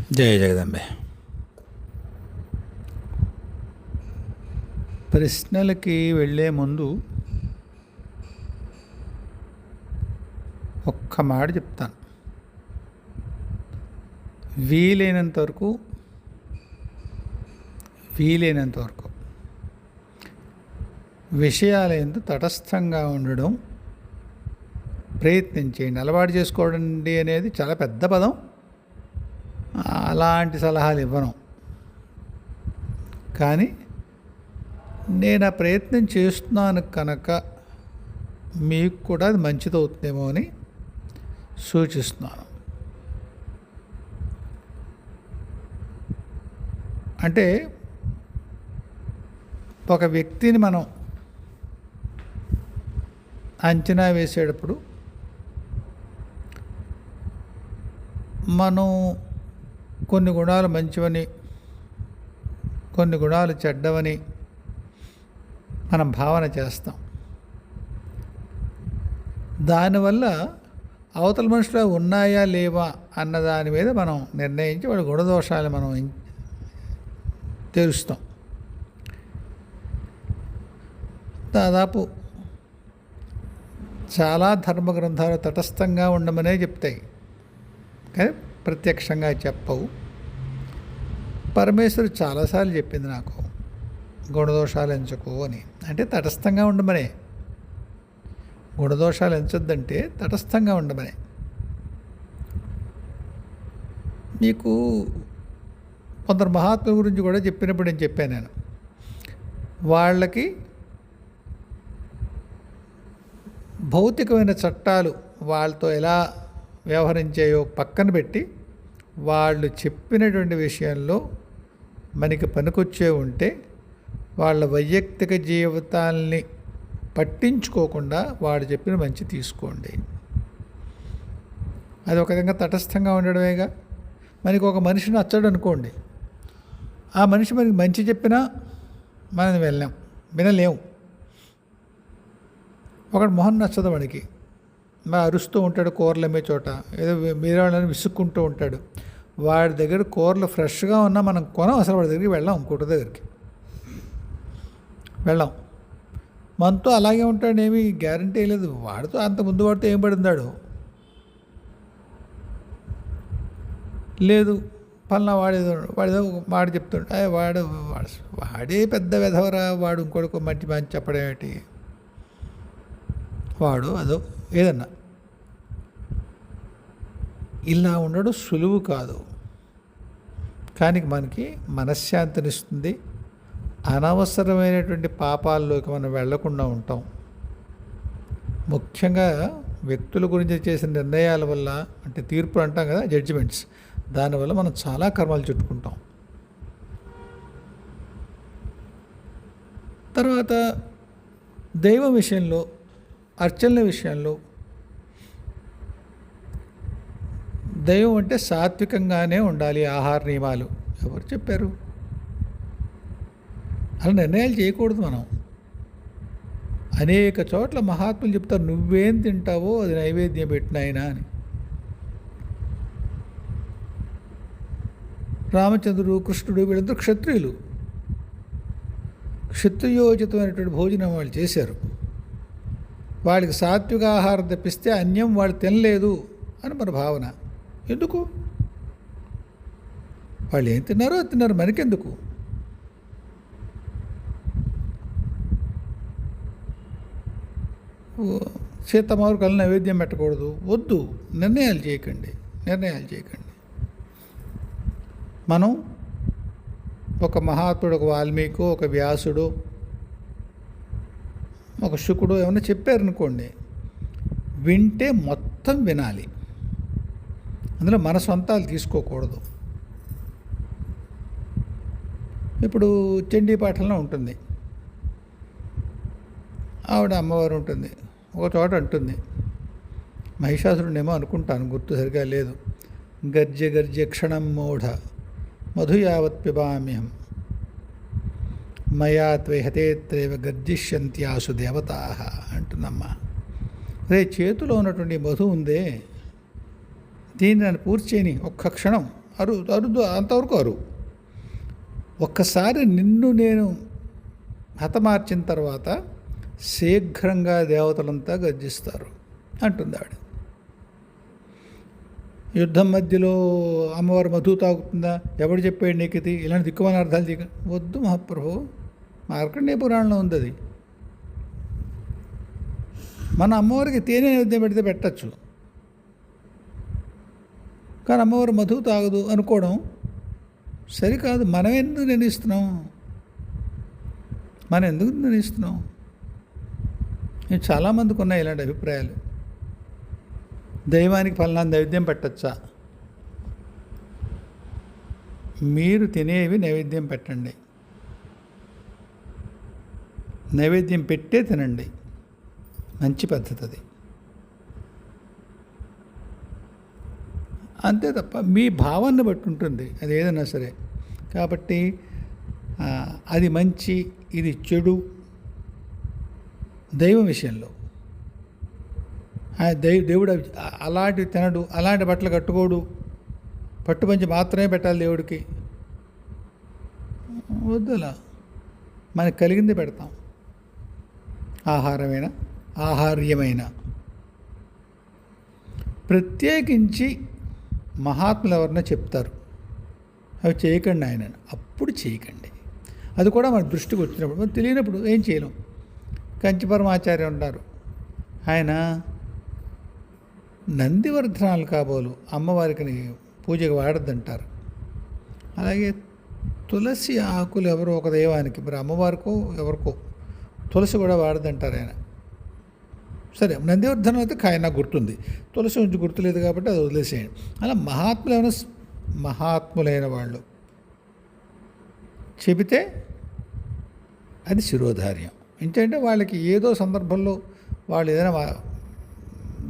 జయ జగదంబే. ప్రశ్నలకి వెళ్ళే ముందు ఒక్క మాట చెప్తాను. వీలైనంత వరకు విషయాల యందు తటస్థంగా ఉండడం ప్రయత్నించేయండి. అలవాటు చేసుకోండి అనేది చాలా పెద్ద పదం. అలాంటి సలహాలు ఇవ్వను, కానీ నేను ఆ ప్రయత్నం చేస్తున్నాను కనుక మీకు కూడా అది మంచిదవుతుందేమో అని సూచిస్తున్నాను. అంటే ఒక వ్యక్తిని మనం అంచనా వేసేటప్పుడు మనం కొన్ని గుణాలు మంచివని, కొన్ని గుణాలు చెడ్డవని మనం భావన చేస్తాం. దానివల్ల అవతల మనుషులు ఉన్నాయా లేవా అన్న దాని మీద మనం నిర్ణయించి వాడి గుణదోషాలు మనం తెలుస్తాం. దాదాపు చాలా ధర్మ గ్రంథాలు తటస్థంగా ఉండమనే చెప్తాయి, కానీ ప్రత్యక్షంగా చెప్పవు. పరమేశ్వరుడు చాలాసార్లు చెప్పింది నాకు, గుణదోషాలు ఎంచుకో అని. అంటే తటస్థంగా ఉండమనే. గుణదోషాలు ఎంచొద్దంటే తటస్థంగా ఉండమనే. మీకు కొందరు మహాత్ముల గురించి కూడా చెప్పినప్పుడు నేను చెప్పాను, నేను వాళ్ళకి భౌతికమైన చట్టాలు వాళ్ళతో ఎలా వ్యవహరించాయో పక్కన పెట్టి వాళ్ళు చెప్పినటువంటి విషయంలో మనకి పనికొచ్చే ఉంటే వాళ్ళ వైయక్తిక జీవితాల్ని పట్టించుకోకుండా వాడు చెప్పిన మంచి తీసుకోండి. అది ఒక విధంగా తటస్థంగా ఉండడమేగా. మనకి ఒక మనిషి నచ్చడు అనుకోండి, ఆ మనిషి మనకి మంచి చెప్పినా మనం వినలేము. ఒకటి మొహం నచ్చదు మనకి, అరుస్తూ ఉంటాడు కూరలు అమ్మే చోట, ఏదో మీరే వాళ్ళని విసుక్కుంటూ ఉంటాడు. వాడి దగ్గర కూరలు ఫ్రెష్గా ఉన్నా మనం కొనం, అసలు వాడి దగ్గరికి వెళ్ళాం, ఇంకోటి దగ్గరికి వెళ్ళాం. మనతో అలాగే ఉంటాడు, ఏమీ గ్యారంటీ లేదు. వాడితో అంత ముందు వాడితో ఏం పడిందాడు లేదు. పలానా వాడేదో మాట చెప్తుంటే వాడే పెద్ద వెధవరా, వాడు ఇంకోటికో మంచి చెప్పడం ఏంటి, వాడు అదో ఏదన్నా. ఇలా ఉండడం సులువు కాదు, కానీ మనకి మనశ్శాంతినిస్తుంది. అనవసరమైనటువంటి పాపాల్లోకి మనం వెళ్లకుండా ఉంటాం. ముఖ్యంగా వ్యక్తుల గురించి చేసిన నిర్ణయాల వల్ల, అంటే తీర్పులు అంటాం కదా, జడ్జిమెంట్స్, దానివల్ల మనం చాలా కర్మలు చుట్టుకుంటాం. తర్వాత దైవం విషయంలో, అర్చనల విషయంలో, దైవం అంటే సాత్వికంగానే ఉండాలి. ఆహార నియమాలు ఎవరు చెప్పారు? అలా నిర్ణయాలు చేయకూడదు మనం. అనేక చోట్ల మహాత్ములు చెప్తారు, నువ్వేం తింటావో అది నైవేద్యం పెట్టిన ఆయన అని. రామచంద్రుడు, కృష్ణుడు వీళ్ళందరూ క్షత్రియులు. క్షత్రియోచితమైనటువంటి భోజనం వాళ్ళు చేశారు. వాళ్ళకి సాత్విక ఆహారం తెప్పిస్తే అన్యం వాళ్ళు తినలేదు అని మన భావన. ఎందుకు? వాళ్ళు ఏం తిన్నారో అది తిన్నారు, మనకెందుకు? సీతమారుకల్ని నైవేద్యం పెట్టకూడదు, వద్దు. నిర్ణయాలు చేయకండి. మనం ఒక మహాత్ముడు, ఒక వాల్మీకి, ఒక వ్యాసుడు, ఒక శుకుడు ఏమైనా చెప్పారనుకోండి, వింటే మొత్తం వినాలి. అందులో మన సొంతాలు తీసుకోకూడదు. ఇప్పుడు చండీ పాఠంలో ఉంటుంది, ఆవిడ అమ్మవారు ఉంటుంది, ఒక చోట అంటుంది, మహిషాసురుడేమో అనుకుంటాను, గుర్తు సరిగా లేదు, గర్జె గర్జె క్షణం మూఢ మధు యావత్ పిబామ్యహం మయా త్వహతేత్రేవ గర్జిష్యంత్యాసు దేవతా అంటుందమ్మా. చేతిలో ఉన్నటువంటి మధు ఉందే, దీన్ని నన్ను పూర్తి చేయని ఒక్క క్షణం అరుదు అంతవరకు అరువు. ఒక్కసారి నిన్ను నేను హతమార్చిన తర్వాత శీఘ్రంగా దేవతలంతా గర్జిస్తారు అంటుంది ఆవిడ. యుద్ధం మధ్యలో అమ్మవారు మధు తాగుతుందా, ఎవడు చెప్పాడు నీకు ఇది, ఇలాంటి దిక్కుమాల అర్థాలు దిగ వద్దు మహాప్రభు. మార్కండేయ పురాణంలో ఉంది అది. మన అమ్మవారికి తేనె నైవేద్యం పెడితే పెట్టచ్చు, కానీ అమ్మవారు మధు తాగదు అనుకోవడం సరికాదు. మనం ఎందుకు నిర్ణయిస్తున్నాం? చాలామందికి ఉన్నాయి ఇలాంటి అభిప్రాయాలు. దైవానికి ఫలానా నైవేద్యం పెట్టచ్చా? మీరు తినేవి నైవేద్యం పెట్టండి, నైవేద్యం పెట్టే తినండి, మంచి పద్ధతి అది. అంతే తప్ప మీ భావాన్ని బట్టి ఉంటుంది అది ఏదైనా సరే. కాబట్టి అది మంచి, ఇది చెడు దైవం విషయంలో. దేవుడు అలాంటివి తినడు, అలాంటి బట్టలు కట్టుకోడు, పట్టుపంచి మాత్రమే పెట్టాలి దేవుడికి. వద్దులా, మనకు కలిగింది పెడతాం. ఆహార్యమైన ప్రత్యేకించి మహాత్ములు ఎవరన్నా చెప్తారు, అవి చేయకండి ఆయన, అప్పుడు చేయకండి. అది కూడా మన దృష్టికి వచ్చినప్పుడు, మనం తెలియనప్పుడు ఏం చేయలేం. కంచి పరమాచార్య ఉంటారు, ఆయన నందివర్ధనాలు కాబోలు అమ్మవారికి పూజకు వాడద్దంటారు. అలాగే తులసి ఆకులు ఎవరో ఒక దైవానికి, మరి అమ్మవారికో ఎవరికో తులసి కూడా వాడదంటారు ఆయన. సరే, నందివర్ధనం అయితే నాకు గుర్తుంది, తులసి ఉంచి గుర్తులేదు కాబట్టి అది వదిలేసేయండి. అలా మహాత్ములైన వాళ్ళు చెబితే అది శిరోధార్యం. ఏంటంటే వాళ్ళకి ఏదో సందర్భంలో వాళ్ళు ఏదైనా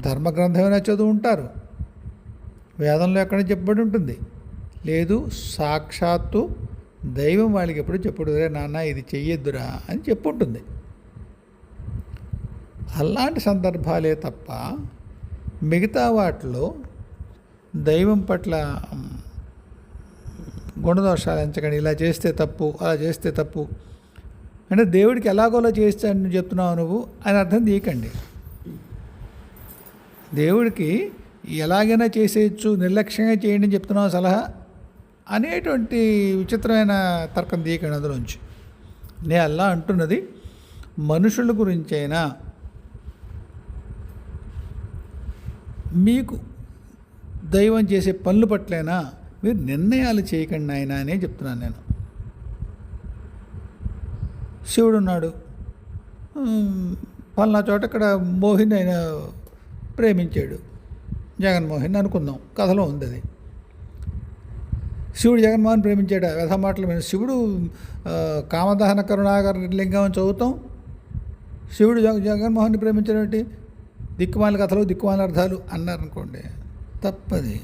ధర్మగ్రంథం ఏమైనా చదువు ఉంటారు, వేదంలో ఎక్కడ చెప్పబడి ఉంటుంది, లేదు సాక్షాత్తు దైవం వాళ్ళకి ఎప్పుడు చెప్పుడు, నాన్న ఇది చెయ్యొద్దురా అని చెప్పుంటుంది. అలాంటి సందర్భాలే తప్ప మిగతా వాటిలో దైవం పట్ల గుణదోషాలు ఎంచకండి. ఇలా చేస్తే తప్పు, అలా చేస్తే తప్పు అంటే దేవుడికి ఎలాగోలా చేస్తాను నువ్వు చెప్తున్నావు నువ్వు అని అర్థం తీయకండి. దేవుడికి ఎలాగైనా చేసేయచ్చు, నిర్లక్ష్యంగా చేయండి అని చెప్తున్నావు సలహా అనేటువంటి విచిత్రమైన తర్కం తీయకండి అందులోంచి. నేను అలా అంటున్నది మనుషుల గురించైనా మీకు దైవం చేసే పనులు పట్లైనా మీరు నిర్ణయాలు చేయకండి ఆయన అనే చెప్తున్నాను నేను. శివుడు ఉన్నాడు, పలానా చోట ఇక్కడ మోహిని ఆయన ప్రేమించాడు, జగన్మోహిని అనుకుందాం, కథలో ఉంది అది. శివుడు జగన్మోహన్ ప్రేమించాడు, వ్యధ మాటలు మేము శివుడు కామదహన కరుణాకర లింగం చదువుతాం, శివుడు జగన్మోహన్ని ప్రేమించినటువంటి దిక్కుమాల కథలు దిక్కుమాల అర్థాలు అన్నారనుకోండి, తప్పది,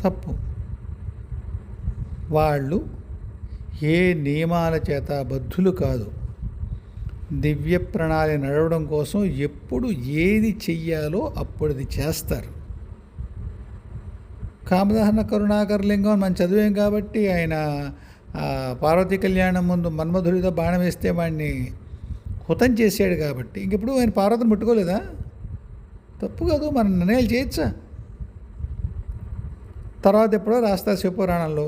తప్పు. వాళ్ళు ఏ నియమాల చేత బద్ధులు కాదు, దివ్య ప్రణాళి నడవడం కోసం ఎప్పుడు ఏది చెయ్యాలో అప్పుడు అది చేస్తారు. కామదహన కరుణాకర లింగం మనం చదివాం కాబట్టి ఆయన పార్వతీ కళ్యాణం ముందు మన్మధుడితో బాణం వేస్తే వాడిని హుతం చేశాడు కాబట్టి ఇంకెప్పుడు ఆయన పార్వతిని ముట్టుకోలేదా? తప్పు కాదు, మనం నిర్ణయాలు చేయొచ్చా? తర్వాత ఎప్పుడో రాస్తారు శివపురాణంలో,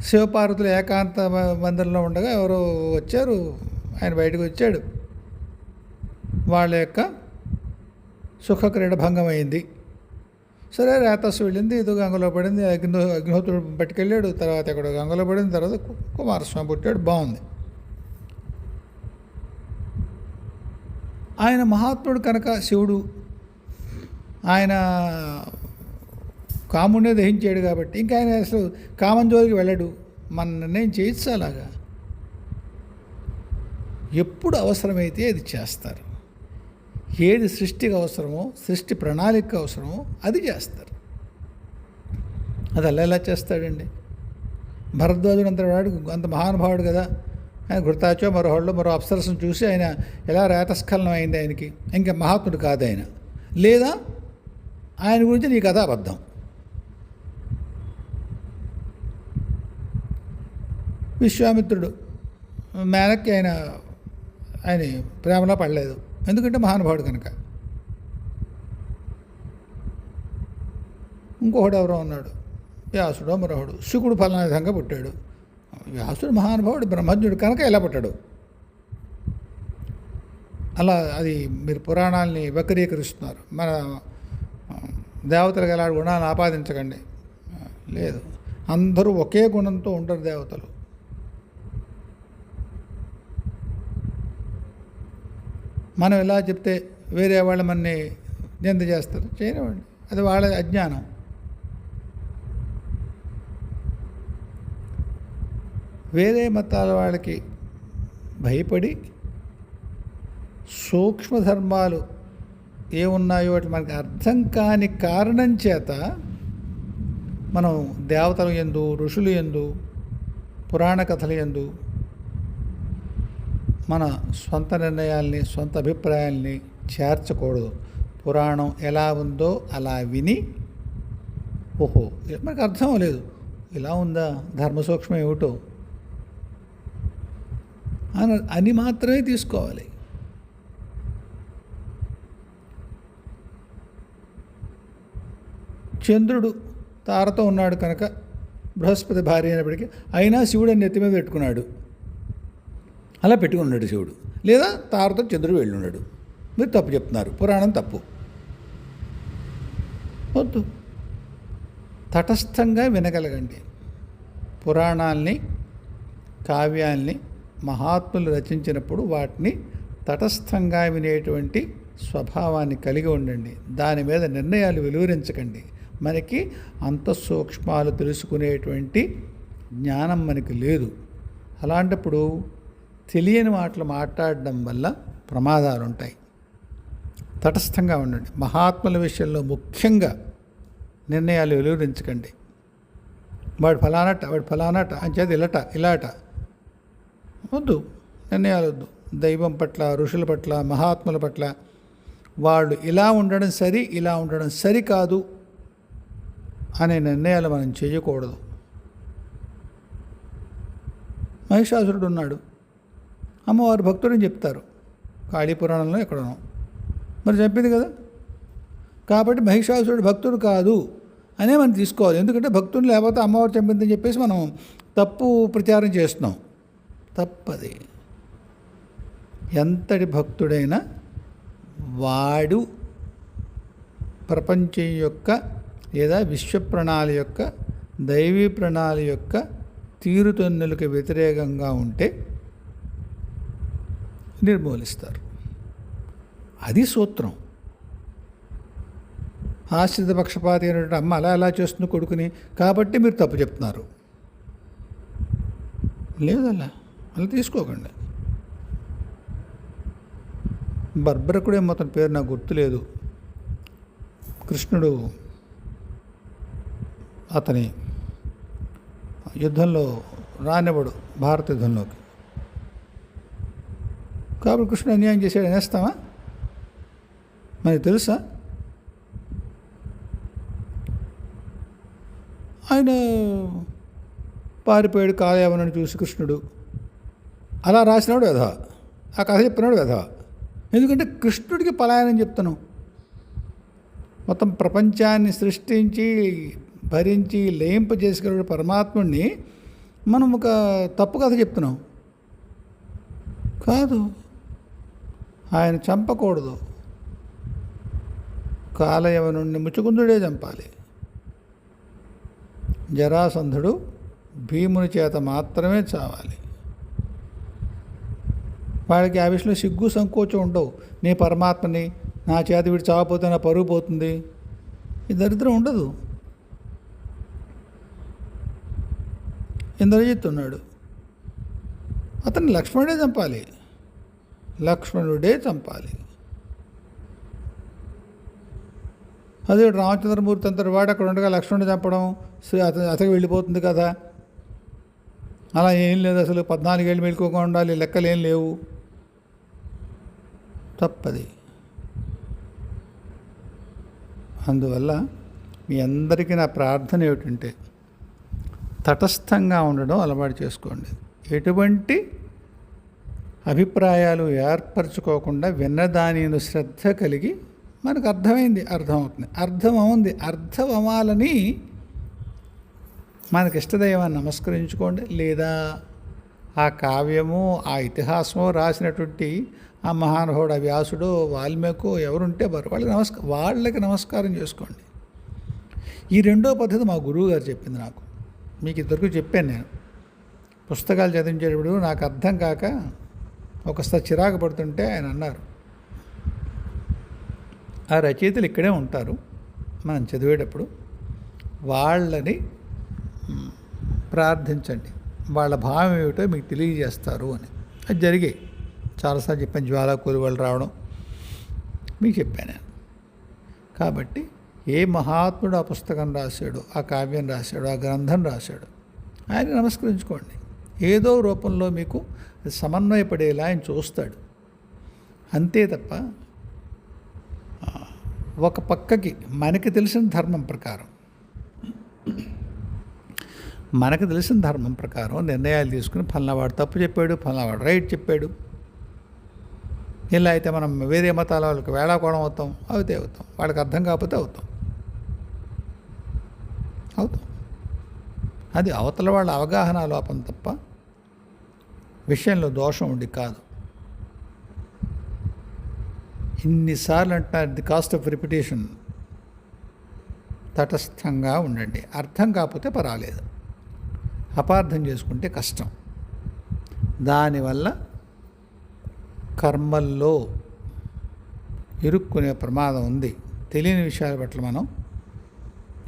శివపార్వతులు ఏకాంత మందిరంలో ఉండగా ఎవరో వచ్చారు, ఆయన బయటకు వచ్చాడు, వాళ్ళ యొక్క సుఖక్రీడ భంగం అయింది. సరే రేతస్సు వెళ్ళింది, ఏదో గంగలో పడింది, అగ్నిహోత్రుడు పట్టుకెళ్ళాడు, తర్వాత ఎక్కడో గంగలో పడింది, తర్వాత కుమారస్వామి పుట్టాడు, బాగుంది. ఆయన మహాత్ముడు కనుక శివుడు, ఆయన కాముడినే దహించాడు కాబట్టి ఇంకా ఆయన అసలు కామం జోలికి వెళ్ళడు. మన నిర్ణయం చేయొచ్చు అలాగా, ఎప్పుడు అవసరమైతే అది చేస్తారు. ఏది సృష్టికి అవసరమో, సృష్టి ప్రణాళిక అవసరమో అది చేస్తారు. అది అలా ఎలా చేస్తాడండి? భరద్వాజుడు అంత వాడు, అంత మహానుభావుడు కదా, ఆయన ఘృతాచో మరో అప్సరసను చూసి ఆయన ఎలా రేతస్ఖలనం అయింది ఆయనకి, ఇంకా మహాత్ముడు కాదు ఆయన. లేదా ఆయన గురించి నీ కథ అబద్ధం. విశ్వామిత్రుడు మేనక్కి ఆయన ప్రేమలో పడలేదు, ఎందుకంటే మహానుభావుడు కనుక. ఇంకొకడు ఎవరో ఉన్నాడు, వ్యాసుడో మరొకడు. శుకుడు ఫలానా విధంగా పుట్టాడు. వ్యాసుడు మహానుభావుడు బ్రహ్మజ్ఞుడు కనుక ఎలా పుట్టాడు? అలా అది మీరు పురాణాలని వక్రీకరిస్తున్నారు. మన దేవతలకు ఎలా గుణాలను ఆపాదించకండి. లేదు, అందరూ ఒకే గుణంతో ఉంటారు దేవతలు. మనం ఎలా చెప్తే వేరే వాళ్ళు మనని నింద చేస్తారు, చేయనివ్వండి, అది వాళ్ళ అజ్ఞానం. వేరే మతాల వాళ్ళకి భయపడి సూక్ష్మధర్మాలు ఏమున్నాయో వాటి మనకి అర్థం కాని కారణం చేత మనం దేవతల యందు, ఋషులు యందు, పురాణ కథల యందు మన సొంత నిర్ణయాల్ని, సొంత అభిప్రాయాల్ని చేర్చకూడదు. పురాణం ఎలా ఉందో అలా విని, ఓహో మనకు అర్థం లేదు, ఇలా ఉందా, ధర్మ సూక్ష్మం ఏమిటో అని మాత్రమే తీసుకోవాలి. చంద్రుడు తారతో ఉన్నాడు కనుక బృహస్పతి భార్య అయినప్పటికీ అయినా శివుడు నెత్తి మీద పెట్టుకున్నాడు, అలా పెట్టుకున్నాడు శివుడు. లేదా తారతో చంద్రుడు వెళ్ళి ఉన్నాడు. మీరు తప్పు చెప్తున్నారు, పురాణం తప్పు. వద్దు, తటస్థంగా వినగలగండి. పురాణాల్ని, కావ్యాల్ని మహాత్ములు రచించినప్పుడు వాటిని తటస్థంగా వినేటువంటి స్వభావాన్ని కలిగి ఉండండి. దాని మీద నిర్ణయాలు వెలువరించకండి. మనకి అంతఃసూక్ష్మాలు తెలుసుకునేటువంటి జ్ఞానం మనకి లేదు. అలాంటప్పుడు తెలియని మాటలు మాట్లాడడం వల్ల ప్రమాదాలు ఉంటాయి. తటస్థంగా ఉండండి. మహాత్ముల విషయంలో ముఖ్యంగా నిర్ణయాలు వెలువరించకండి. వాడు ఫలానట అంచేది ఇలాట వద్దు, నిర్ణయాలు వద్దు. దైవం పట్ల, ఋషుల పట్ల, మహాత్ముల పట్ల వాళ్ళు ఇలా ఉండడం సరి, ఇలా ఉండడం సరికాదు అనే నిర్ణయాలు మనం చేయకూడదు. మహిషాసురుడు ఉన్నాడు, అమ్మవారు భక్తుడని చెప్తారు కాళీ పురాణంలో ఎక్కడనో, మరి చెప్పింది కదా. కాబట్టి మహిషాసురుడు భక్తుడు కాదు అనే మనం తీసుకోవాలి. ఎందుకంటే భక్తుడు లేకపోతే అమ్మవారు చంపిందని చెప్పేసి మనం తప్పు ప్రచారం చేస్తున్నాం. తప్పది. ఎంతటి భక్తుడైనా వాడు ప్రపంచం యొక్క లేదా విశ్వ ప్రణాళి యొక్క, దైవీ ప్రణాళి యొక్క తీరుతెన్నులకు వ్యతిరేకంగా ఉంటే నిర్మూలిస్తారు. అది సూత్రం. ఆశ్రిత పక్షపాతి అయినటువంటి అమ్మ అలా చేస్తుంది కొడుకుని, కాబట్టి మీరు తప్పు చెప్తున్నారు. లేదలా అలా తీసుకోకండి. బర్బరకుడే మొత్తం పేరు నాకు గుర్తులేదు. కృష్ణుడు అతని యుద్ధంలో రానివ్వడు, భారత యుద్ధంలోకి. కాబట్టి కృష్ణుడు అన్యాయం చేశాడు అనేస్తామా? మనకి తెలుసా? ఆయన పారిపోయాడు కాలయావనని చూసి కృష్ణుడు. అలా రాసినాడు వెధవ, ఆ కథ చెప్పినాడు వెధవ. ఎందుకంటే కృష్ణుడికి పలాయనం చెప్తున్నాం. మొత్తం ప్రపంచాన్ని సృష్టించి, భరించి, లయింపజేసుకునే పరమాత్ముడిని మనం ఒక తప్పు కథ చెప్తున్నాం. కాదు, ఆయన చంపకూడదు. కాలయవనుడిని ముచుకుందుడే చంపాలి. జరాసంధుడు భీముని చేత మాత్రమే చావాలి. వాడికి ఆ విషయంలో సిగ్గు సంకోచం ఉండవు. నీ పరమాత్మని నా చేత వీడు చావపోతే నా పరుగు పోతుంది, ఈ దరిద్రం ఉండదు. ఇంద్రజిత్ ఉన్నాడు, అతన్ని లక్ష్మణుడే చంపాలి. అదే రామచంద్రమూర్తి అంతటి వాడు అక్కడ ఉండగా లక్ష్మణుడు చంపడం అతనికి వెళ్ళిపోతుంది కదా. అలా ఏం లేదు. అసలు 14 ఏళ్ళు మెలుకోకుండా ఉండాలి, లెక్కలేం లేవు. తప్పది. అందువల్ల మీ అందరికీ నా ప్రార్థన ఏమిటంటే తటస్థంగా ఉండడం అలవాటు చేసుకోండి. ఎటువంటి అభిప్రాయాలు ఏర్పరచుకోకుండా విన్నదానిని శ్రద్ధ కలిగి మనకు అర్థమవుతుంది. అర్థం అవ్వాలని మనకి ఇష్టదైవాన్ని నమస్కరించుకోండి. లేదా ఆ కావ్యము, ఆ ఇతిహాసమో రాసినటువంటి ఆ మహానుభావుడు, ఆ వ్యాసుడో, వాల్మీకో ఎవరుంటే వాళ్ళకి నమస్కారం చేసుకోండి. ఈ రెండో పద్ధతి మా గురువు గారు చెప్పింది నాకు. మీకు ఇద్దరికి చెప్పాను నేను. పుస్తకాలు చదివించేటప్పుడు నాకు అర్థం కాక ఒకసారి చిరాకు పడుతుంటే ఆయన అన్నారు, ఆ రచయితలు ఇక్కడే ఉంటారు, మనం చదివేటప్పుడు వాళ్ళని ప్రార్థించండి, వాళ్ళ భావం ఏమిటో మీకు తెలియజేస్తారు అని. అది జరిగాయి. చాలాసార్లు చెప్పాను. జ్వాలాకూరి వాళ్ళు రావడం మీకు చెప్పాను నేను. కాబట్టి ఏ మహాత్ముడు ఆ పుస్తకం రాశాడు, ఆ కావ్యం రాశాడు, ఆ గ్రంథం రాశాడు, ఆయన నమస్కరించుకోండి. ఏదో రూపంలో మీకు సమన్వయపడేలా ఆయన చూస్తాడు. అంతే తప్ప ఒక పక్కకి మనకి తెలిసిన ధర్మం ప్రకారం నిర్ణయాలు తీసుకుని ఫలానావాడు తప్పు చెప్పాడు, ఫలానావాడు రైట్ చెప్పాడు, ఇలా అయితే మనం వేరే మతాల వాళ్ళకి వేళాకోవడం అవుతాం. వాళ్ళకి అర్థం కాకపోతే అవుతాం. అది అవతల వాళ్ళ అవగాహన లోపం తప్ప విషయంలో దోషం ఉండి కాదు. ఇన్నిసార్లు అంటున్నారు, ది కాస్ట్ ఆఫ్ రిపిటేషన్. తటస్థంగా ఉండండి. అర్థం కాకపోతే పర్వాలేదు, అపార్థం చేసుకుంటే కష్టం. దానివల్ల కర్మల్లో ఇరుక్కునే ప్రమాదం ఉంది. తెలియని విషయాల పట్ల మనం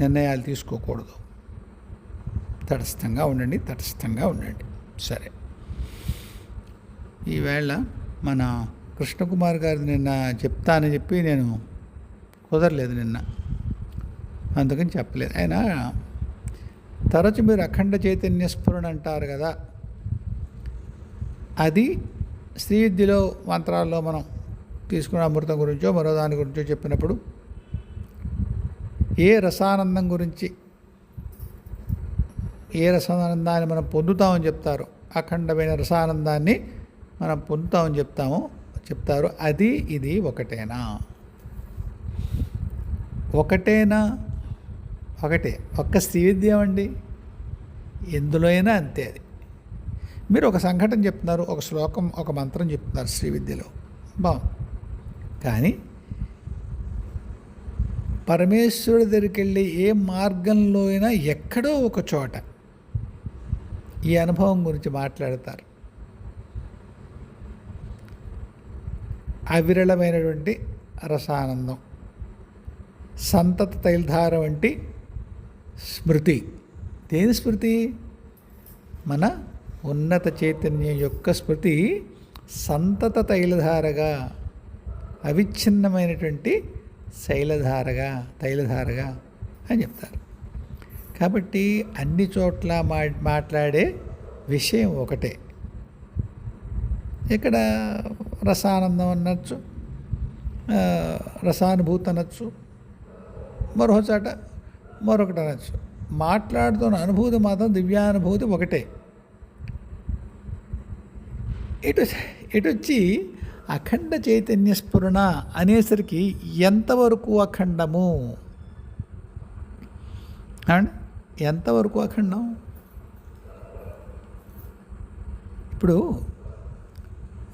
నిర్ణయాలు తీసుకోకూడదు. తటస్థంగా ఉండండి. సరే, ఈవేళ మన కృష్ణకుమార్ గారిది నిన్న చెప్తానని చెప్పి నేను కుదరలేదు నిన్న, అందుకని చెప్పలేదు. ఆయన తరచు మీరు అఖండ చైతన్య స్ఫురణ అంటారు కదా, అది శ్రీ విద్యలో మంత్రాల్లో మనం తీసుకున్న అమృతం గురించో మరో దాని గురించో చెప్పినప్పుడు ఏ రసానందం గురించి, ఏ రసానందాన్ని మనం పొందుతామని చెప్తారో, అఖండమైన రసానందాన్ని మనం పొందుతామని చెప్తారు. అది ఇది ఒకటేనా? ఒకటే. ఒక్క శ్రీ విద్య అండి, ఎందులో అయినా అంతే. అది మీరు ఒక సంఘటన చెప్తున్నారు, ఒక శ్లోకం, ఒక మంత్రం చెప్తున్నారు శ్రీ విద్యలో, బాగుంది. కానీ పరమేశ్వరుడి దగ్గరికి వెళ్ళి ఏ మార్గంలో అయినా ఎక్కడో ఒక చోట ఈ అనుభవం గురించి మాట్లాడతారు. అవిరళమైనటువంటి రసానందం, సంతత తైలధార వంటి స్మృతి. దేని స్మృతి? మన ఉన్నత చైతన్యం యొక్క స్మృతి సంతత తైలధారగా, అవిచ్ఛిన్నమైనటువంటి తైలధారగా అని చెప్తారు. కాబట్టి అన్ని చోట్ల మాట్లాడే విషయం ఒకటే. ఇక్కడ రసానందం అనొచ్చు, రసానుభూతి అనొచ్చు, మరో చోట మరొకటి అనొచ్చు. మాట్లాడుతున్న అనుభూతి మాత్రం దివ్యానుభూతి ఒకటే. ఇటొచ్చి అఖండ చైతన్య స్ఫురణ అనేసరికి ఎంతవరకు అఖండము అండ్ ఎంతవరకు అఖండం? ఇప్పుడు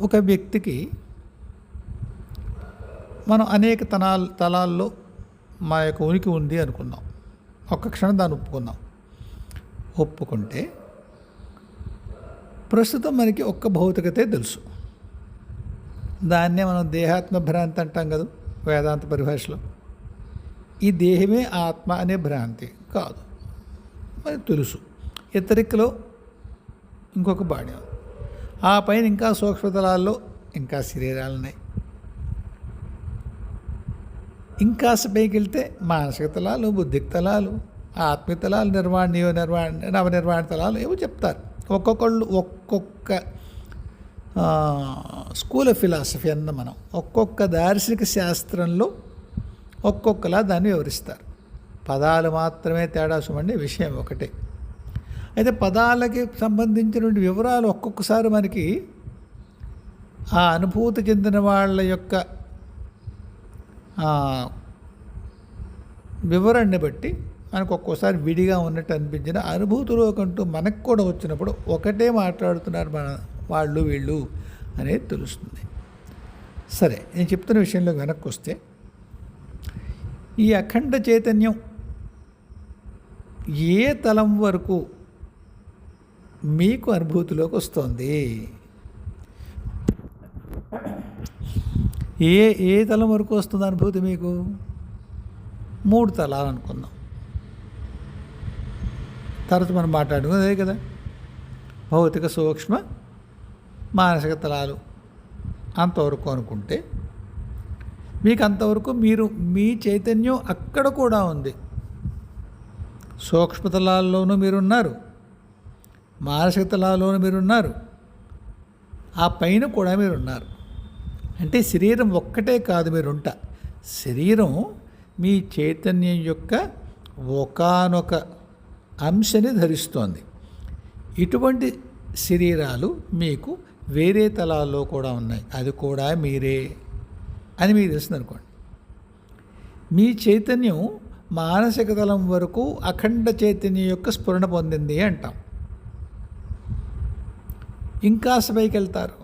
ఒక వ్యక్తికి మనం అనేక తలాల్లో మా యొక్క ఉనికి ఉంది అనుకున్నాం. ఒక్క క్షణం దాన్ని ఒప్పుకుంటే ప్రస్తుతం మనకి ఒక్క భౌతికతే తెలుసు. దాన్నే మనం దేహాత్మ భ్రాంతి అంటాం కదా వేదాంత పరిభాషలో. ఈ దేహమే ఆత్మ అనే భ్రాంతి కాదు, మనకు తెలుసు. ఇతరికలో ఇంకొక బాడీ, ఆ పైన ఇంకా సూక్ష్మతలాల్లో ఇంకా శరీరాలు ఉన్నాయి. ఇంకా పైకి వెళ్తే మానసిక తలాలు, బుద్ధిక తలాలు, ఆత్మిక తలాలు, నవనిర్వాణ తలాలు ఏవో చెప్తారు. ఒక్కొక్కళ్ళు ఒక్కొక్క స్కూల్ ఆఫ్ ఫిలాసఫీ అన్న మనం ఒక్కొక్క దార్శనిక శాస్త్రంలో ఒక్కొక్కలా దాన్ని వివరిస్తారు. పదాలు మాత్రమే తేడా సుమండి, విషయం ఒకటే. అయితే పదాలకి సంబంధించినటువంటి వివరాలు ఒక్కొక్కసారి మనకి ఆ అనుభూతి చెందిన వాళ్ళ యొక్క వివరణని బట్టి మనకు ఒక్కోసారి విడిగా ఉన్నట్టు అనిపించిన అనుభూతిలోకంటూ మనకు కూడా వచ్చినప్పుడు ఒకటే మాట్లాడుతున్నారు వాళ్ళు వీళ్ళు అనేది తెలుస్తుంది. సరే, నేను చెప్తున్న విషయంలో వెనక్కి వస్తే, ఈ అఖండ చైతన్యం ఏ తలం వరకు మీకు అనుభూతిలోకి వస్తుంది? ఏ తలం వరకు వస్తుంది అనుభూతి మీకు? 3 తలాలు అనుకుందాం. తర్వాత మనం మాట్లాడుకున్నది అదే కదా, భౌతిక, సూక్ష్మ, మానసిక తలాలు అంతవరకు అనుకుంటే మీకు అంతవరకు మీ చైతన్యం అక్కడ కూడా ఉంది. సూక్ష్మ తలాల్లోనూ మీరున్నారు, మానసిక తలాల్లోనూ మీరున్నారు, ఆ పైన కూడా మీరున్నారు. అంటే శరీరం ఒక్కటే కాదు మీరుంటా, శరీరం మీ చైతన్యం యొక్క ఒకానొక అంశని ధరిస్తోంది. ఇటువంటి శరీరాలు మీకు వేరే తలాల్లో కూడా ఉన్నాయి, అది కూడా మీరే అని మీకు తెలుస్తుంది అనుకోండి. మీ చైతన్యం మానసిక తలం వరకు అఖండ చైతన్యం యొక్క స్ఫురణ పొందింది అంటాం. ఇంకా పైకి వెళ్తారు,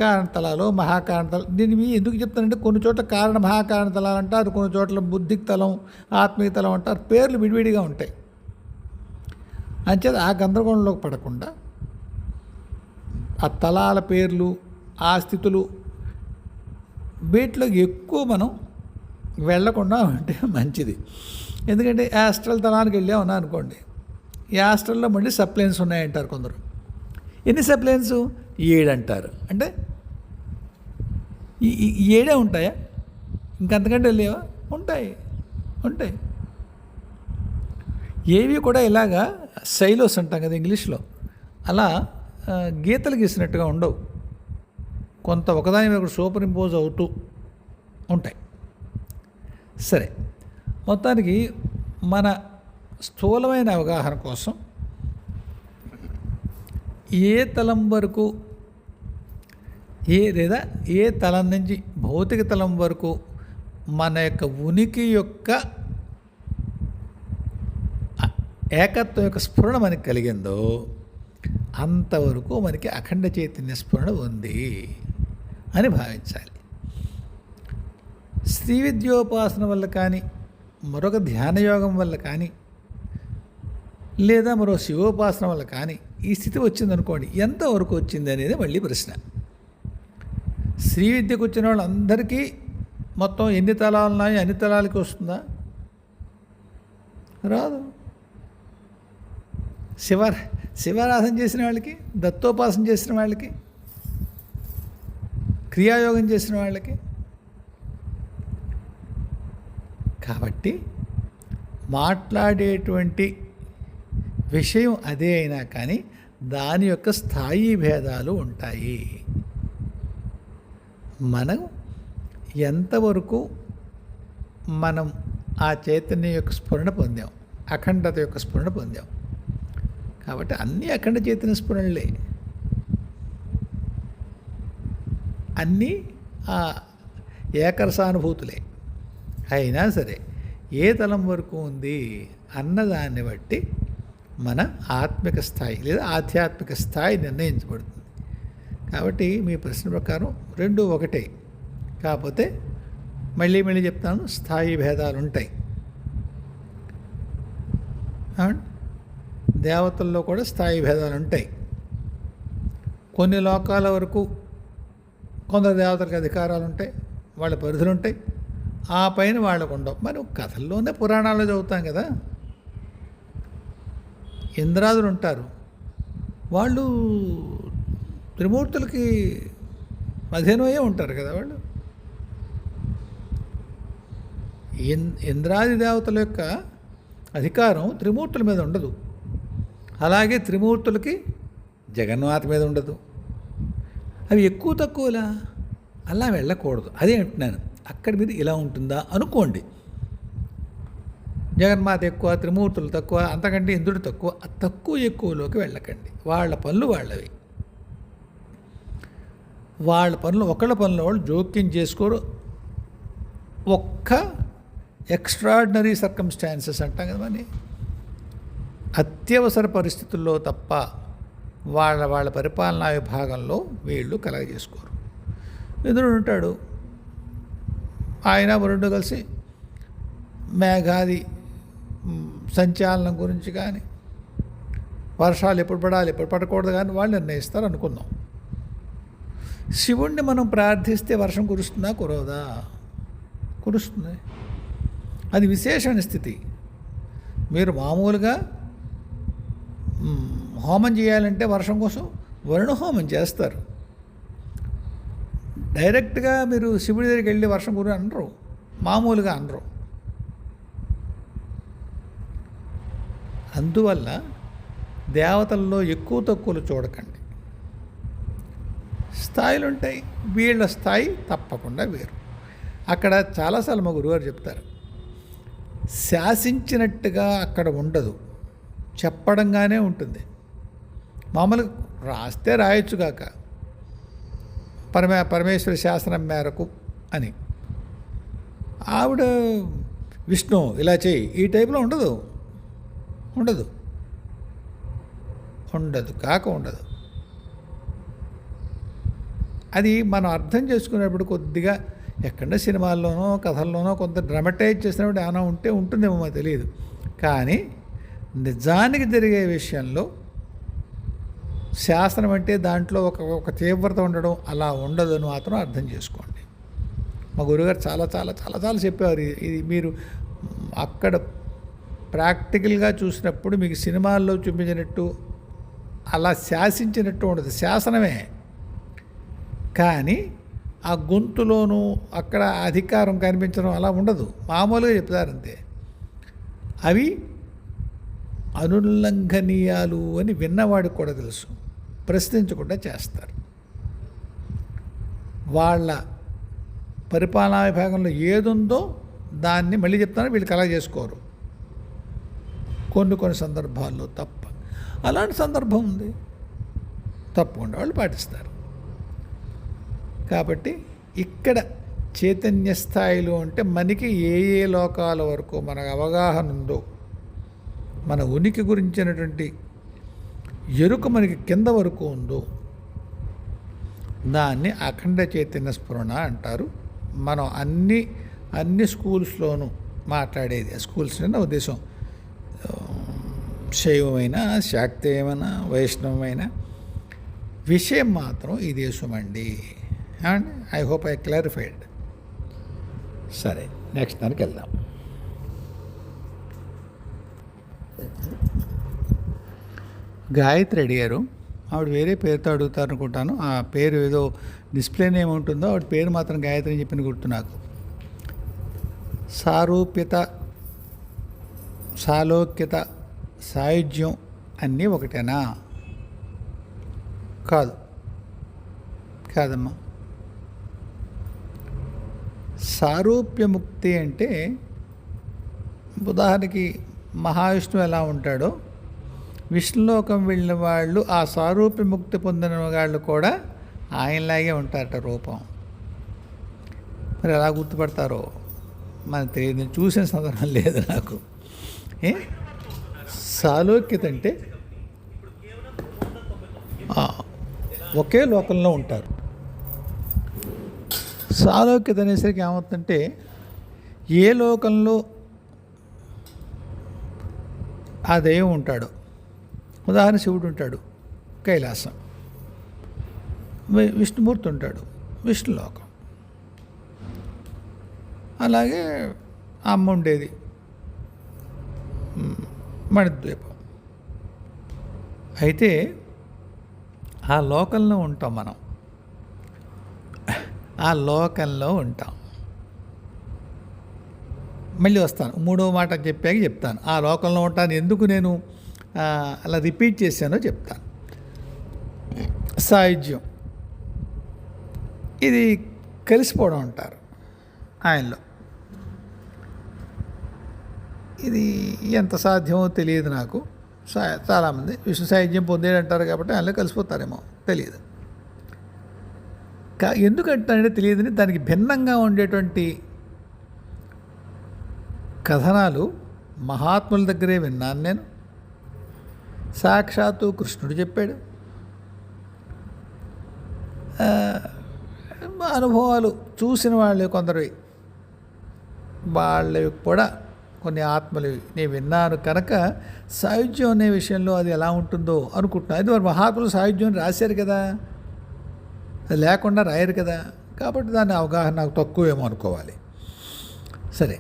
కారణతలాలు, మహాకారణతలం. దీన్ని ఎందుకు చెప్తానంటే, కొన్ని చోట్ల కారణ మహాకారణతలాలు అంటారు, కొన్ని చోట్ల బుద్ధిక్ తలం, ఆత్మీయ తలం అంటారు. పేర్లు విడివిడిగా ఉంటాయి. అంచేత ఆ గందరగోళంలోకి పడకుండా ఆ తలాల పేర్లు, ఆ స్థితులు, వీటిలో ఎక్కువ మనం వెళ్లకుండా ఉంటే మంచిది. ఎందుకంటే యాస్ట్రల్ తలానికి వెళ్ళామన్నా అనుకోండి, ఈ యాస్ట్రల్లో మళ్ళీ సప్లైన్స్ ఉన్నాయంటారు కొందరు. ఎన్ని సప్లైన్స్? 7 అంటారు. అంటే ఈ 7 ఉంటాయా? ఇంకంతకంటే లేవా? ఉంటాయి. ఏవి కూడా ఇలాగా సైలోస్ అంటాం కదా ఇంగ్లీష్లో, అలా గీతలు గీసినట్టుగా ఉండవు. కొంత ఒకదాని మీద సూపర్ ఇంపోజ్ అవుతూ ఉంటాయి. సరే, మొత్తానికి మన స్థూలమైన అవగాహన కోసం ఏ తలం వరకు లేదా ఏ తలం నుంచి భౌతిక తలం వరకు మన యొక్క ఉనికి యొక్క ఏకత్వం యొక్క స్ఫురణ మనకి కలిగిందో అంతవరకు మనకి అఖండ చైతన్య స్ఫురణ ఉంది అని భావించాలి. శ్రీ విద్యోపాసన వల్ల కానీ, మరొక ధ్యానయోగం వల్ల కానీ, లేదా మరో శివోపాసన వల్ల కానీ ఈ స్థితి వచ్చిందనుకోండి, ఎంతవరకు వచ్చింది అనేది మళ్ళీ ప్రశ్న. శ్రీ విద్యకు వచ్చిన వాళ్ళందరికీ మొత్తం ఎన్ని తలాలు ఉన్నాయో అన్ని తలాలకి వస్తుందా? రాదు. శివారాధన చేసిన వాళ్ళకి, దత్తోపాసన చేసిన వాళ్ళకి, క్రియాయోగం చేసిన వాళ్ళకి. కాబట్టి మాట్లాడేటువంటి విషయం అదే అయినా కానీ దాని యొక్క స్థాయి భేదాలు ఉంటాయి. మనం ఎంతవరకు మనం ఆ చైతన్యం యొక్క స్ఫురణ పొందాం, అఖండత యొక్క స్ఫురణ పొందాం. కాబట్టి అన్నీ అఖండ చైతన్య స్ఫురణలే, అన్నీ ఆ ఏకరసానుభూతులే. అయినా సరే ఏ తలం వరకు ఉంది అన్నదాన్ని బట్టి మన ఆత్మిక స్థాయి లేదా ఆధ్యాత్మిక స్థాయి నిర్ణయించబడుతుంది. కాబట్టి మీ ప్రశ్న ప్రకారం 2 ఒకటే. కాకపోతే మళ్ళీ చెప్తాను, స్థాయి భేదాలు ఉంటాయి. దేవతల్లో కూడా స్థాయి భేదాలు ఉంటాయి. కొన్ని లోకాల వరకు కొందరు దేవతలకు అధికారాలు ఉంటాయి, వాళ్ళ పరిధులు ఉంటాయి, ఆ పైన వాళ్ళకు ఉండవు. మరి కథల్లోనే పురాణాల్లో చదువుతాం కదా, ఇంద్రాదులు ఉంటారు, వాళ్ళు త్రిమూర్తులకి అధీనమయ్యే ఉంటారు కదా. వాళ్ళు ఇంద్రాది దేవతల యొక్క అధికారం త్రిమూర్తుల మీద ఉండదు. అలాగే త్రిమూర్తులకి జగన్మాత మీద ఉండదు. అవి ఎక్కువ తక్కువలా అలా వెళ్ళకూడదు. అదే అంటున్నాను. అక్కడ మీరు ఇలా ఉంటుందా అనుకోండి, జగన్మాత ఎక్కువ, త్రిమూర్తులు తక్కువ, అంతకంటే ఇంద్రుడు తక్కువ, తక్కువ ఎక్కువలోకి వెళ్ళకండి. వాళ్ళ పనులు వాళ్ళవి. వాళ్ళ పనులు ఒకళ్ళ పనులు వాళ్ళు జోక్యం చేసుకోరు. ఒక్క ఎక్స్ట్రాడినరీ సర్కమ్స్టాన్సెస్ అంటాం కదా మరి, అత్యవసర పరిస్థితుల్లో తప్ప వాళ్ళ పరిపాలనా విభాగంలో వీళ్ళు కలగజేసుకోరు. ఇంద్రుడు ఉంటాడు, ఆయన వరుణుడు కలిసి మేఘాది సంచాలనం గురించి కానీ, వర్షాలు ఎప్పుడు పడాలి ఎప్పుడు పడకూడదు కానీ వాళ్ళు నిర్ణయిస్తారు అనుకుందాం. శివుణ్ణి మనం ప్రార్థిస్తే వర్షం కురుస్తుందా కురవదా? కురుస్తుంది. అది విశేషమైన స్థితి. మీరు మామూలుగా హోమం చేయాలంటే వర్షం కోసం వరుణ హోమం చేస్తారు. డైరెక్ట్గా మీరు శివుడి దగ్గరికి వెళ్ళి వర్షం కురు అనరు, మామూలుగా అనరు. అందువల్ల దేవతల్లో ఎక్కువ తక్కువలు చూడకండి. స్థాయిలు ఉంటాయి, వీళ్ళ స్థాయి తప్పకుండా వేరు. అక్కడ చాలాసార్లు మా గురుగారు చెప్తారు, శాసించినట్టుగా అక్కడ ఉండదు, చెప్పడంగానే ఉంటుంది. మామూలుగా రాస్తే రాయొచ్చుగాక పరమేశ్వరి శాసనం మేరకు అని, ఆవిడ విష్ణు ఇలా చేయి ఈ టైప్లో ఉండదు ఉండదు ఉండదు కాక ఉండదు. అది మనం అర్థం చేసుకునేప్పుడు కొద్దిగా ఎక్కడ సినిమాల్లోనో కథల్లోనో కొంత డ్రామటైజ్ చేసినప్పుడు ఏమైనా ఉంటే ఉంటుందేమో మాకు తెలియదు. కానీ నిజానికి జరిగే విషయంలో శాస్త్రం అంటే దాంట్లో ఒక తీవ్రత ఉండడం అలా ఉండదు అని మాత్రం అర్థం చేసుకోండి. మా గురుగారు చాలా చాలా చాలా చాలా చెప్పేవారు. ఇది మీరు అక్కడ ప్రాక్టికల్గా చూసినప్పుడు మీకు సినిమాల్లో చూపించినట్టు అలా శాసించినట్టు ఉండదు, శాసనమే. కానీ ఆ గొంతులోనూ అక్కడ అధికారం కనిపించడం అలా ఉండదు, మామూలుగా చెప్తారంతే. అవి అనుల్లంఘనీయాలు అని విన్నవాడికి కూడా తెలుసు, ప్రశ్నించకుండా చేస్తారు. వాళ్ళ పరిపాలనా విభాగంలో ఏదుందో దాన్ని మళ్ళీ చెప్తాను, వీళ్ళు కలగ చేసుకోరు కొన్ని సందర్భాల్లో తప్ప. అలాంటి సందర్భం ఉంది, తప్పకుండా వాళ్ళు పాటిస్తారు. కాబట్టి ఇక్కడ చైతన్య స్థాయిలో అంటే మనకి ఏ లోకాల వరకు మనకు అవగాహన ఉందో, మన ఉనికి గురించినటువంటి ఎరుక మనకి కింద వరకు ఉందో దాన్ని అఖండ చైతన్య స్ఫురణ అంటారు. మనం అన్ని స్కూల్స్లోనూ మాట్లాడేది, స్కూల్స్ నా ఉద్దేశం శైవమైన శాక్తేయమైన వైష్ణవమైన విషయం మాత్రం ఈ దేశం అండి. And I hope I clarified. సరే, నెక్స్ట్ దానికి వెళ్దాం. గాయత్రి అడిగారు, ఆవిడ వేరే పేరుతో అడుగుతారు అనుకుంటాను. ఆ పేరు ఏదో డిస్ప్లే నేమ్ ఉంటుందో ఆవిడ పేరు మాత్రం గాయత్రి అని చెప్పిన గుర్తు నాకు. సారూప్యత, సాలోక్యత, సాయుధ్యం అన్నీ ఒకటేనా? కాదమ్మా. సారూప్యముక్తి అంటే ఉదాహరణకి మహావిష్ణువు ఎలా ఉంటాడో, విష్ణులోకం వెళ్ళిన వాళ్ళు ఆ సారూప్యముక్తి పొందిన వాళ్ళు కూడా ఆయనలాగే ఉంటారట రూపం. మరి ఎలా గుర్తుపడతారో మనకు తెలియదు, నేను చూసిన సందర్భం లేదు నాకు. సాలోక్యత అంటే ఒకే లోకంలో ఉంటారు. సాలోక్యత అనేసరికి ఏమవుతుందంటే ఏ లోకంలో ఆ దైవం ఉంటాడు, ఉదాహరణ శివుడు ఉంటాడు కైలాసం, విష్ణుమూర్తి ఉంటాడు విష్ణులోకం, అలాగే అమ్మ ఉండేది మణిద్వీపం. అయితే ఆ లోకంలో ఉంటాం మనం, ఆ లోకంలో ఉంటాం. మళ్ళీ వస్తాను, మూడవ మాట చెప్పాక చెప్తాను ఆ లోకంలో ఉంటాను ఎందుకు నేను అలా రిపీట్ చేశానో చెప్తాను. సాయుధ్యం, ఇది కలిసిపోవడం అంటారు ఆయనలో. ఇది ఎంత సాధ్యమో తెలియదు నాకు. చాలామంది విష్ణు సాయుధ్యం పొందేదంటారు కాబట్టి అందులో కలిసిపోతారేమో తెలియదు. ఎందుకంటే తెలియదని దానికి భిన్నంగా ఉండేటువంటి కథనాలు మహాత్ముల దగ్గరే విన్నాను నేను. సాక్షాత్తు కృష్ణుడు చెప్పాడు. అనుభవాలు చూసిన వాళ్ళే కొందరు, వాళ్ళవి కూడా కొన్ని ఆత్మలు నేను విన్నాను కనుక సాయుధ్యం అనే విషయంలో అది ఎలా ఉంటుందో అనుకుంటున్నాను. అది మరి మహాత్ములు సాయుధ్యం రాశారు కదా, అది లేకుండా రాయరు కదా, కాబట్టి దాని అవగాహన నాకు తక్కువేమో అనుకోవాలి. సరే,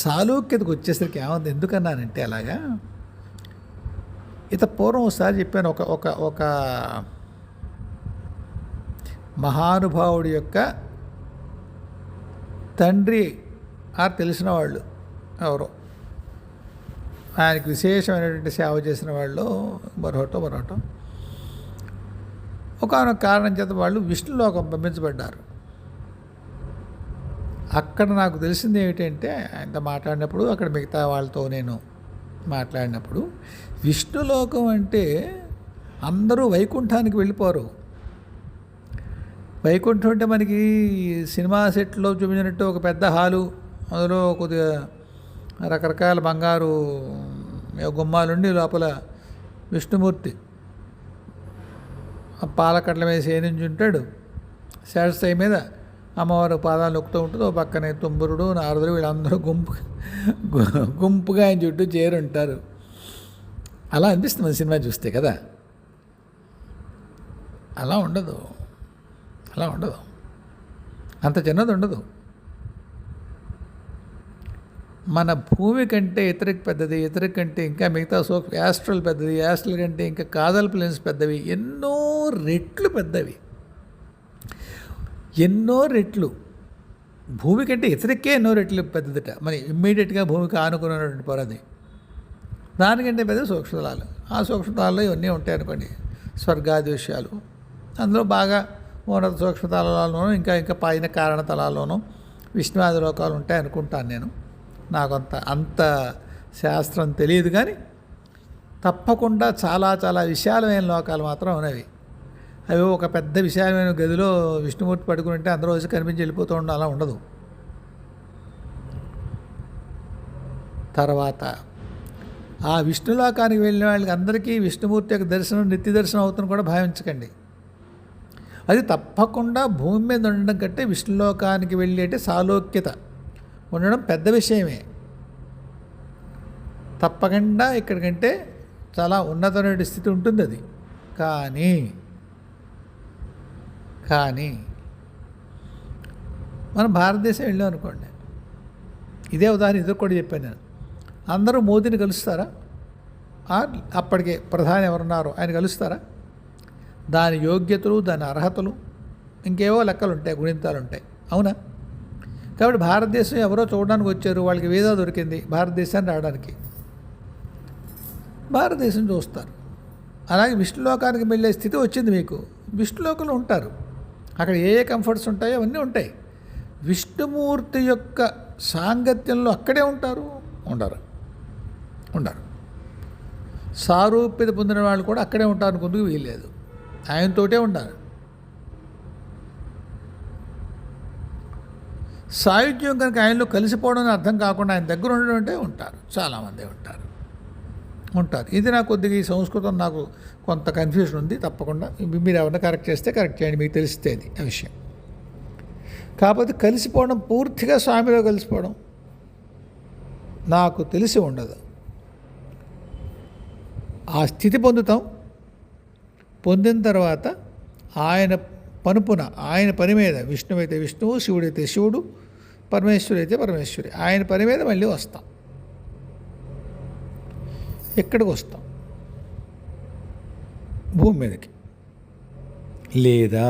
సాలోక్యతకు వచ్చేసరికి ఏమంది ఎందుకన్నానంటే అలాగా పూర్వం ఒకసారి చెప్పాను. ఒక మహానుభావుడి యొక్క తండ్రి తెలిసిన వాళ్ళు ఎవరో, ఆయనకి విశేషమైనటువంటి సేవ చేసిన వాళ్ళు మరొకటో ఒకనొక కారణం చేత వాళ్ళు విష్ణులోకం పంపించబడ్డారు. అక్కడ నాకు తెలిసింది ఏమిటంటే, ఆయనతో మాట్లాడినప్పుడు, అక్కడ మిగతా వాళ్ళతో నేను మాట్లాడినప్పుడు, విష్ణులోకం అంటే అందరూ వైకుంఠానికి వెళ్ళిపోరు. వైకుంఠం అంటే మనకి సినిమా సెట్లో చూపించినట్టు ఒక పెద్ద హాలు, అందులో కొద్దిగా రకరకాల బంగారు గుమ్మాలుండి లోపల విష్ణుమూర్తి పాలకట్ల మీద సేనించి ఉంటాడు. శాస్త్రయ్య మీద అమ్మవారు పాదాలు నొక్కుతూ ఉంటుంది. ఓ పక్కనే తుంబురుడు, నారదుడు, వీళ్ళందరూ గుంపుగా ఆయన చుట్టూ చేరుంటారు. అలా అనిపిస్తుంది మన సినిమా చూస్తే కదా. అలా ఉండదు, అంత చిన్నది ఉండదు. మన భూమి కంటే ఇతరికి పెద్దది, ఇతరికి కంటే ఇంకా మిగతా యాస్ట్రల్ పెద్దది, యాస్ట్రల్ కంటే ఇంకా కాదల్ ప్లేన్స్ పెద్దవి, ఎన్నో రెట్లు పెద్దవి, ఎన్నో రెట్లు. భూమి కంటే ఇతరికే ఎన్నో రెట్లు పెద్దదిట. మరి ఇమ్మీడియట్గా భూమికి ఆనుకున్నటువంటి పొరది, దానికంటే పెద్ద సూక్ష్మతలాలు. ఆ సూక్ష్మతలాల్లో ఇవన్నీ ఉంటాయి అనుకోండి, స్వర్గాది విషయాలు. అందులో బాగా ఉన్నత సూక్ష్మతలాల్లోనూ ఇంకా పైన కారణతలాల్లోనూ విష్ణువాది లోకాలు ఉంటాయి అనుకుంటాను నేను. నాకు అంత శాస్త్రం తెలియదు, కానీ తప్పకుండా చాలా చాలా విశాలమైన లోకాలు మాత్రం ఉన్నవి. అవి ఒక పెద్ద విశాలమైన గదిలో విష్ణుమూర్తి పడుకుని ఉంటే అందరూ వచ్చి కనిపించి వెళ్ళిపోతూ ఉండడం అలా ఉండదు. తర్వాత ఆ విష్ణులోకానికి వెళ్ళిన వాళ్ళకి అందరికీ విష్ణుమూర్తి యొక్క దర్శనం నిత్య దర్శనం అవుతుందని కూడా భావించకండి. అది తప్పకుండా భూమి మీద ఉండడం కంటే విష్ణులోకానికి వెళ్ళి అంటే సాలోక్యత ఉండడం పెద్ద విషయమే. తప్పకుండా ఇక్కడికంటే చాలా ఉన్నతమైన స్థితి ఉంటుంది అది. కానీ మనం భారతదేశం వెళ్ళాం అనుకోండి, ఇదే ఉదాహరణ ఇద్దరు కూడా చెప్పాను నేను. అందరూ మోదీని కలుస్తారా? అప్పటికే ప్రధాని ఎవరున్నారో ఆయన కలుస్తారా? దాని యోగ్యతలు, దాని అర్హతలు, ఇంకేవో లెక్కలు ఉంటాయి, గుణింతాలు ఉంటాయి, అవునా? కాబట్టి భారతదేశం ఎవరో చూడడానికి వచ్చారు, వాళ్ళకి వీసా దొరికింది భారతదేశాన్ని రావడానికి, భారతదేశం చూస్తారు. అలాగే విష్ణులోకానికి వెళ్ళే స్థితి వచ్చింది మీకు, విష్ణులోకంలో ఉంటారు. అక్కడ ఏ కంఫర్ట్స్ ఉంటాయో అవన్నీ ఉంటాయి. విష్ణుమూర్తి యొక్క సాంగత్యంలో అక్కడే ఉంటారు, ఉండరు. సారూప్యత పొందిన వాళ్ళు కూడా అక్కడే ఉంటారు అనుకుందుకు వీల్లేదు, ఆయనతోటే ఉండాలి. సాయుధ్యం కనుక ఆయనలో కలిసిపోవడం అర్థం కాకుండా ఆయన దగ్గర ఉండడం అంటే ఉంటారు, చాలామంది ఉంటారు. ఇది నాకు కొద్దిగా ఈ సంస్కృతం నాకు కొంత కన్ఫ్యూజన్ ఉంది. తప్పకుండా మీరు ఎవరైనా కరెక్ట్ చేస్తే కరెక్ట్ చేయండి, మీకు తెలిస్తే అది ఆ విషయం. కాకపోతే కలిసిపోవడం, పూర్తిగా స్వామిలో కలిసిపోవడం నాకు తెలిసి ఉండదు. ఆ స్థితి పొందుతాం. పొందిన తర్వాత ఆయన పనుపున, ఆయన పని మీద, విష్ణువు అయితే విష్ణువు, శివుడైతే శివుడు, పరమేశ్వరి అయితే పరమేశ్వరి, ఆయన పని మీద మళ్ళీ వస్తాం. ఎక్కడికి వస్తాం? భూమి మీదకి. లేదా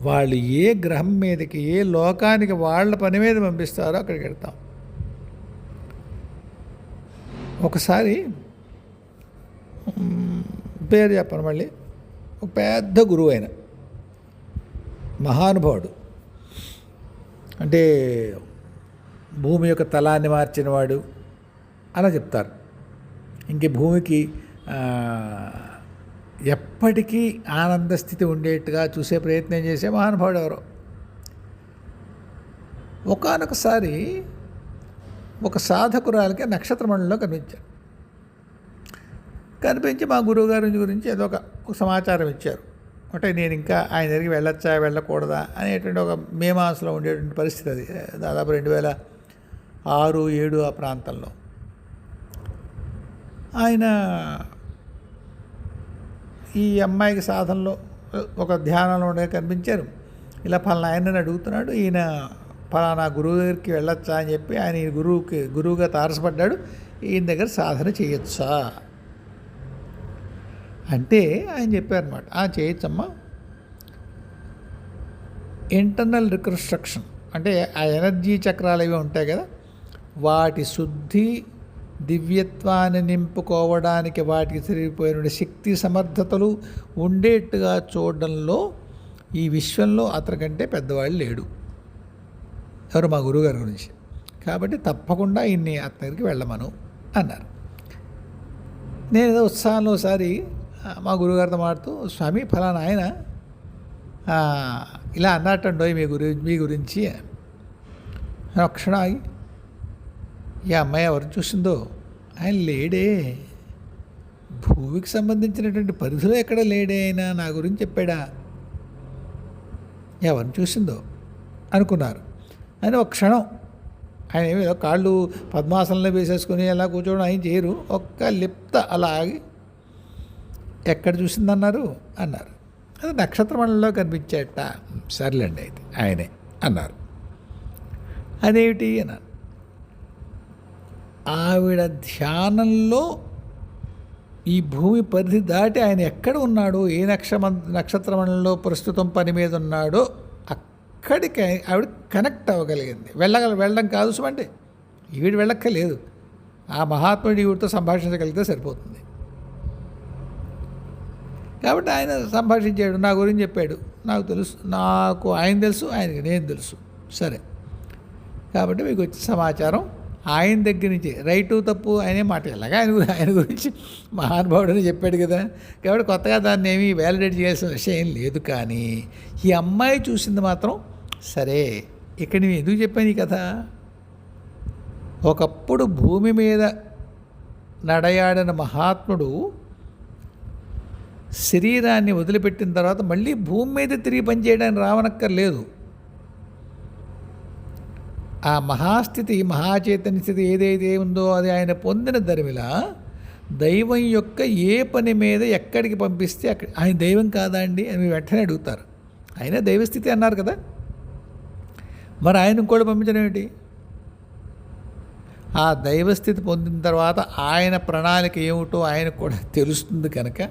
వాళ్ళు ఏ గ్రహం మీదకి, ఏ లోకానికి వాళ్ళ పని మీద పంపిస్తారో అక్కడికి వెళ్తాం. ఒకసారి పేరు చెప్పను మళ్ళీ, ఒక పెద్ద గురువు అయిన మహానుభావుడు, అంటే భూమి యొక్క తలాన్ని మార్చినవాడు, అలా చెప్తారు. ఇంక భూమికి ఎప్పటికీ ఆనంద స్థితి ఉండేట్టుగా చూసే ప్రయత్నం చేసే మహానుభావుడు ఎవరో. ఒకానొకసారి ఒక సాధకురాలకి నక్షత్రమండలిలో కనిపించారు. కనిపించి మా గురువుగారి గురించి ఏదో ఒక సమాచారం ఇచ్చారు. అంటే నేను ఇంకా ఆయన దగ్గరికి వెళ్ళొచ్చా వెళ్ళకూడదా అనేటువంటి ఒక మీమాంసలో ఉండేటువంటి పరిస్థితి అది. దాదాపు 2006, 2007 ఆ ప్రాంతంలో ఆయన ఈ అమ్మాయికి సాధనలో ఒక ధ్యానంలో ఉండే కనిపించారు. ఇలా ఫలానా ఆయనని అడుగుతున్నాడు, ఈయన ఫలానా గురువు దగ్గరికి వెళ్ళొచ్చా అని చెప్పి ఆయన ఈ గురువుగా తారసపడ్డాడు, ఈయన దగ్గర సాధన చేయొచ్చా అంటే ఆయన చెప్పారన్నమాట. చేయొచ్చమ్మా. ఇంటర్నల్ రికన్స్ట్రక్షన్ అంటే ఆ ఎనర్జీ చక్రాలు ఇవి ఉంటాయి కదా, వాటి శుద్ధి దివ్యత్వాన్ని నింపుకోవడానికి వాటికి సరిపోయిన శక్తి సమర్థతలు ఉండేట్టుగా చూడడంలో ఈ విశ్వంలో అతనికంటే పెద్దవాళ్ళు లేడు. ఎవరు? మా గురువుగారి గురించి. కాబట్టి తప్పకుండా ఇన్ని అతని దగ్గరికి వెళ్ళమను అన్నారు. నేను ఏదో ఉత్సాహంలో ఒకసారి మా గురువుగారితో మాట్లాడుతూ, స్వామి ఫలానా ఆయన ఇలా అన్నట్టండో మీ గురించి క్షణం ఆగి, ఈ అమ్మాయి ఎవరు చూసిందో, ఆయన లేడే, భూమికి సంబంధించినటువంటి పరిధిలో ఎక్కడ లేడే, ఆయన నా గురించి చెప్పాడా, ఎవరిని చూసిందో అనుకున్నారు. అని ఒక క్షణం ఆయన ఏమో కాళ్ళు పద్మాసనంలో వేసేసుకుని అలా కూర్చోవడం ఆయన చేయరు. ఒక్క లిప్త అలా ఆగి, ఎక్కడ చూసిందన్నారు అన్నారు. అది నక్షత్రమండలిలో కనిపించేట. సర్లేండి అయితే ఆయనే అన్నారు. అదేమిటి అన్నారు. ఆవిడ ధ్యానంలో ఈ భూమి పరిధి దాటి ఆయన ఎక్కడ ఉన్నాడో, ఏ నక్షత్రమండలిలో ప్రస్తుతం పని మీద ఉన్నాడో అక్కడికి ఆవిడ కనెక్ట్ అవ్వగలిగింది. వెళ్ళడం కాదు సుమంటే, ఈవిడ వెళ్ళక్కర్లేదు, ఆ మహాత్ముడి ఈవిడితో సంభాషించగలిగితే సరిపోతుంది. కాబట్టి ఆయన సంభాషించాడు, నా గురించి చెప్పాడు, నాకు తెలుసు, నాకు ఆయన తెలుసు, ఆయనకి నేను తెలుసు. సరే, కాబట్టి మీకు వచ్చే సమాచారం ఆయన దగ్గర నుంచి రైటు తప్పు ఆయనే మాట, ఎలాగా ఆయన గురించి మహానుభావుడు అని చెప్పాడు కదా, కాబట్టి కొత్తగా దాన్ని ఏమీ వ్యాలిడేట్ చేయాల్సిన విషయం లేదు. కానీ ఈ అమ్మాయి చూసింది మాత్రం సరే. ఇక్కడ నేను ఎందుకు చెప్పాను ఈ కథ, ఒకప్పుడు భూమి మీద నడయాడిన మహాత్ముడు శరీరాన్ని వదిలిపెట్టిన తర్వాత మళ్ళీ భూమి మీద తిరిగి పనిచేయడానికి రావనక్కర్లేదు. ఆ మహాస్థితి, మహాచైతన్య స్థితి ఏదైతే ఉందో అది ఆయన పొందిన దరిమిలా దైవం యొక్క ఏ పని మీద ఎక్కడికి పంపిస్తే అక్కడ, ఆయన దైవం కాదా అండి అని వెంటనే అడుగుతారు. ఆయన దైవస్థితి అన్నారు కదా, మరి ఆయన కూడా పంపించడం ఏంటి? ఆ దైవస్థితి పొందిన తర్వాత ఆయన ప్రణాళిక ఏమిటో ఆయనకు కూడా తెలుస్తుంది కనుక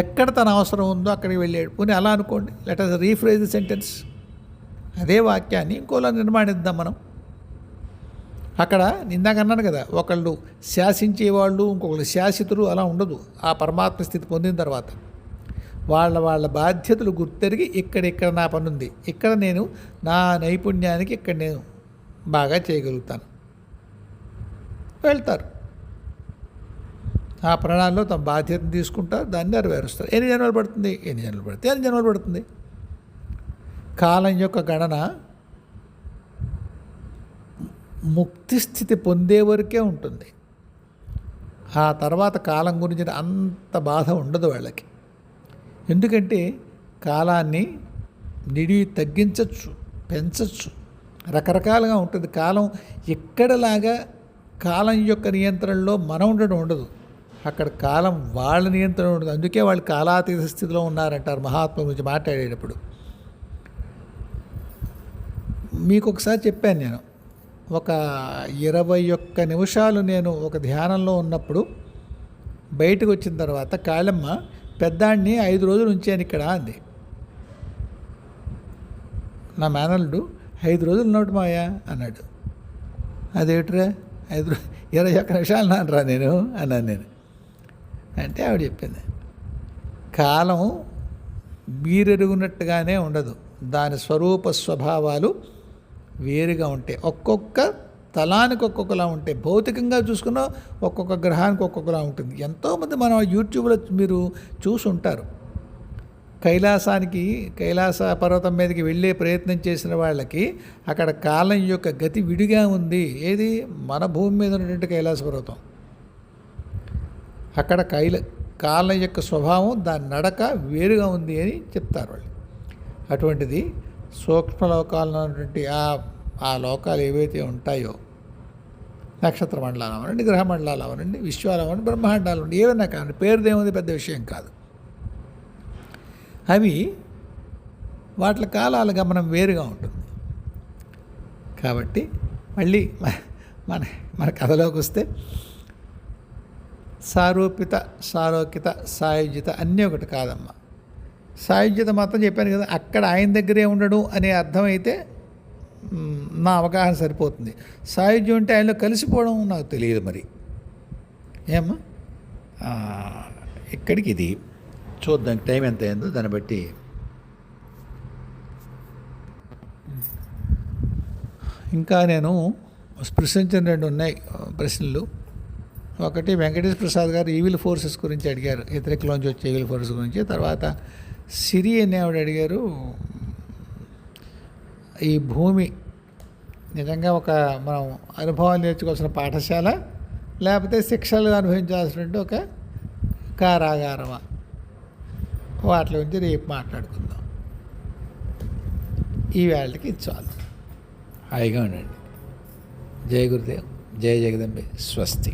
ఎక్కడ తన అవసరం ఉందో అక్కడికి వెళ్ళాడు. పోనీ అలా అనుకోండి, let us rephrase the sentence. అదే వాక్యాన్ని ఇంకోలా నిర్మాణిద్దాం మనం. అక్కడ ఇందాక అన్నాను కదా, ఒకళ్ళు శాసించేవాళ్ళు, ఇంకొకళ్ళు శాసితులు, అలా ఉండదు. ఆ పరమాత్మ స్థితి పొందిన తర్వాత వాళ్ళ బాధ్యతలు గుర్తెరిగి ఇక్కడ నా పని ఉంది, ఇక్కడ నేను నా నైపుణ్యానికి ఇక్కడ నేను బాగా చేయగలుగుతాను, వెళ్తారు. ఆ ప్రణాళికలో తమ బాధ్యతను తీసుకుంటారు, దాన్ని నెరవేరుస్తారు. ఎన్ని జన్మలు పడుతుంది? ఎన్ని జన్మలు పడుతుంది. కాలం యొక్క గణన ముక్తి స్థితి పొందే వరకే ఉంటుంది. ఆ తర్వాత కాలం గురించి అంత బాధ ఉండదు వాళ్ళకి. ఎందుకంటే కాలాన్ని నిడివి తగ్గించవచ్చు, పెంచవచ్చు, రకరకాలుగా ఉంటుంది. కాలం ఎక్కడలాగా కాలం యొక్క నియంత్రణలో మనం ఉండడం ఉండదు, అక్కడ కాలం వాళ్ళ నియంత్రణ ఉండదు. అందుకే వాళ్ళు కాలాతీత స్థితిలో ఉన్నారంటారు మహాత్మ గురించి మాట్లాడేటప్పుడు. మీకు ఒకసారి చెప్పాను నేను, ఒక 21 నిమిషాలు నేను ఒక ధ్యానంలో ఉన్నప్పుడు బయటకు వచ్చిన తర్వాత కాళమ్మ, పెద్దాడిని 5 రోజులు ఉంచాను ఇక్కడ అంది. నా మేనల్లుడు 5 రోజులు ఉన్నట్టు మాయా అన్నాడు. అదేమిట్రా 21 నిమిషాలు నానరా నేను అన్నాను నేను. అంటే ఆవిడ చెప్పింది, కాలం మీరెరుగున్నట్టుగానే ఉండదు, దాని స్వరూప స్వభావాలు వేరుగా ఉంటాయి. ఒక్కొక్క స్థలానికి ఒక్కొక్కలా ఉంటాయి, భౌతికంగా చూసుకున్న ఒక్కొక్క గ్రహానికి ఒక్కొక్కలా ఉంటుంది. ఎంతోమంది మనం యూట్యూబ్లో మీరు చూసి ఉంటారు, కైలాస పర్వతం మీదకి వెళ్ళే ప్రయత్నం చేసిన వాళ్ళకి అక్కడ కాలం యొక్క గతి విడిగా ఉంది. ఏది? మన భూమి మీద ఉన్నటువంటి కైలాస పర్వతం, అక్కడ కాలం యొక్క స్వభావం, దాని నడక వేరుగా ఉంది అని చెప్తారు వాళ్ళు. అటువంటిది సూక్ష్మలోకాల్లో ఉన్నటువంటి ఆ లోకాలు ఏవైతే ఉంటాయో, నక్షత్ర మండలాలు అవనండి, గ్రహ మండలాలు అవనండి, విశ్వాలు అవనండి, బ్రహ్మాండాలు ఉండి ఏమన్నా కానీ పేరుదేముంది, పెద్ద విషయం కాదు. అవి వాటి కాలాల గమనం వేరుగా ఉంటుంది. కాబట్టి మళ్ళీ మన కథలోకి వస్తే సారూపిత, సారోకిత, సాయుజ్యత అన్నీ ఒకటి కాదమ్మా. సాయుజ్యత మాత్రం చెప్పాను కదా, అక్కడ ఆయన దగ్గరే ఉండడం అనే అర్థమైతే నా అవగాహన సరిపోతుంది. సాయుధ్యం అంటే ఆయనలో కలిసిపోవడం నాకు తెలియదు మరి. ఏమ్మా, ఇక్కడికి ఇది చూద్దాం, టైం ఎంత అయిందో దాన్ని బట్టి. ఇంకా నేను స్పృశించిన 2 ఉన్నాయి ప్రశ్నలు. ఒకటి వెంకటేశ్వర ప్రసాద్ గారు ఈవిల్ ఫోర్సెస్ గురించి అడిగారు, వ్యతిరేకలోంచి వచ్చే ఈవిల్ ఫోర్సెస్ గురించి. తర్వాత సిరి అనే ఆవిడ అడిగారు, ఈ భూమి నిజంగా ఒక మనం అనుభవాలు నేర్చుకోవాల్సిన పాఠశాల, లేకపోతే శిక్షలు అనుభవించాల్సినటువంటి ఒక కారాగారమా? వాటి గురించి రేపు మాట్లాడుకుందాం. ఈ వేళకి ఇది చాలు. హాయిగా ఉండండి. జయ గురుదేవ్, జయ జగదంబే, స్వస్తి.